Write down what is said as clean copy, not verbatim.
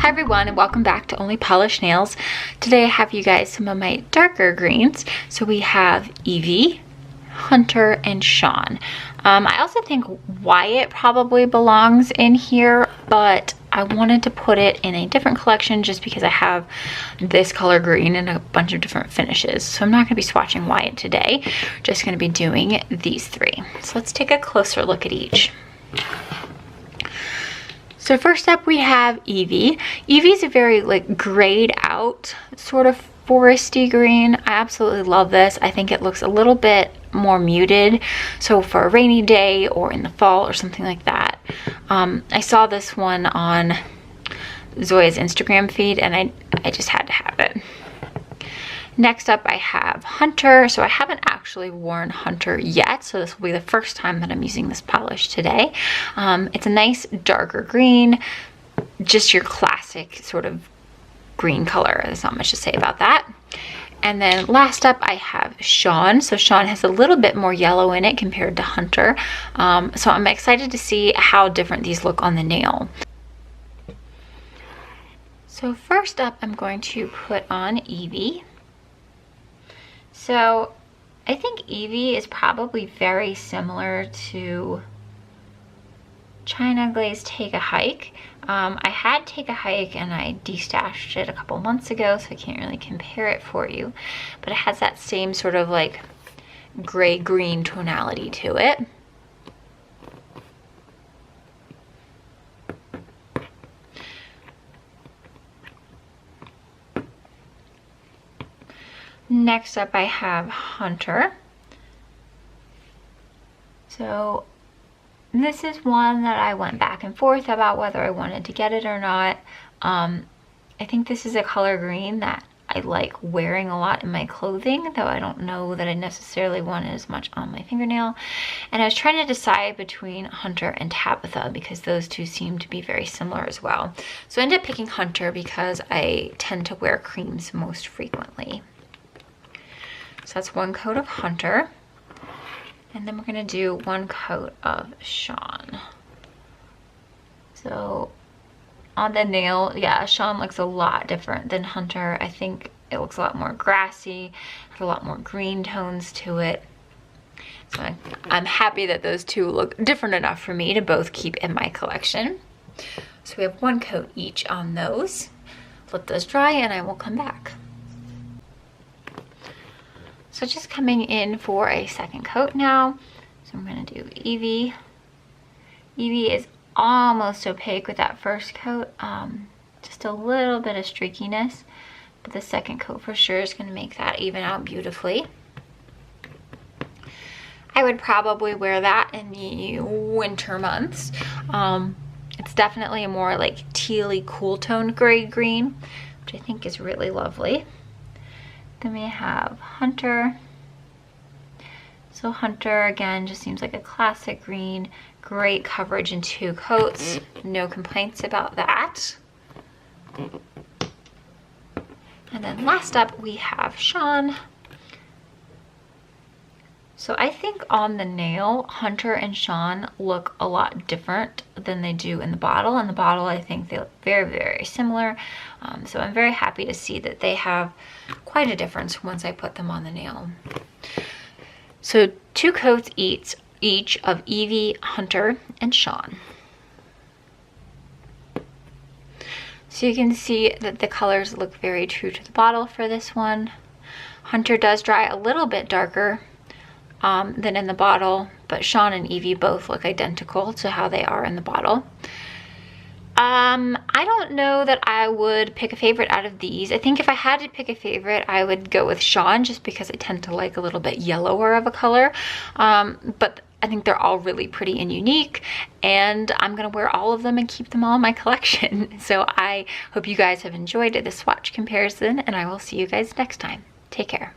Hi everyone, and welcome back to Only Polished Nails. Today I have you guys some of my darker greens. So we have Evvie, Hunter, and Shawn. I also think Wyatt probably belongs in here, but I wanted to put it in a different collection just because I have this color green and a bunch of different finishes. So I'm not going to be swatching Wyatt today, just going to be doing these three. So let's take a closer look at each. So first up we have Evvie. Evvie's a very like grayed out sort of foresty green. I absolutely love this. I think it looks a little bit more muted. So for a rainy day or in the fall or something like that. I saw this one on Zoya's Instagram feed and I just had to have it. Next up I have Hunter. So I haven't actually worn Hunter yet, so this will be the first time that I'm using this polish today. It's a nice darker green, just your classic sort of green color. There's not much to say about that. And then last up I have Shawn. So Shawn has a little bit more yellow in it compared to Hunter. So I'm excited to see how different these look on the nail. So first up I'm going to put on Evvie. So I think Evvie is probably very similar to China Glaze Take a Hike. I had Take a Hike and I destashed it a couple months ago, so I can't really compare it for you. But it has that same sort of like gray-green tonality to it. Next up I have Hunter. So this is one that I went back and forth about whether I wanted to get it or not. I think this is a color green that I like wearing a lot in my clothing, though I don't know that I necessarily want it as much on my fingernail. And I was trying to decide between Hunter and Tabitha because those two seem to be very similar as well. So I ended up picking Hunter because I tend to wear creams most frequently. So that's one coat of Hunter. And then we're gonna do one coat of Shawn. So on the nail, yeah, Shawn looks a lot different than Hunter. I think it looks a lot more grassy, has a lot more green tones to it. So I'm happy that those two look different enough for me to both keep in my collection. So we have one coat each on those. Let those dry and I will come back. So just coming in for a second coat now. So I'm gonna do Evvie. Evvie is almost opaque with that first coat. Just a little bit of streakiness, but the second coat for sure is gonna make that even out beautifully. I would probably wear that in the winter months. It's definitely a more like tealy, cool toned gray green, which I think is really lovely. Then we have Hunter. So Hunter, again, just seems like a classic green. Great coverage in two coats. No complaints about that. And then last up, we have Shawn. So I think on the nail, Hunter and Shawn look a lot different than they do in the bottle. In the bottle, I think they look very, very similar. So I'm very happy to see that they have quite a difference once I put them on the nail. So 2 coats each of Evvie, Hunter, and Shawn. So you can see that the colors look very true to the bottle for this one. Hunter does dry a little bit darker than in the bottle, but Shawn and Evvie both look identical to how they are in the bottle. I don't know that I would pick a favorite out of these. I think if I had to pick a favorite, I would go with Shawn just because I tend to like a little bit yellower of a color. But I think they're all really pretty and unique, and I'm gonna wear all of them and keep them all in my collection. So I hope you guys have enjoyed this swatch comparison, and I will see you guys next time. Take care.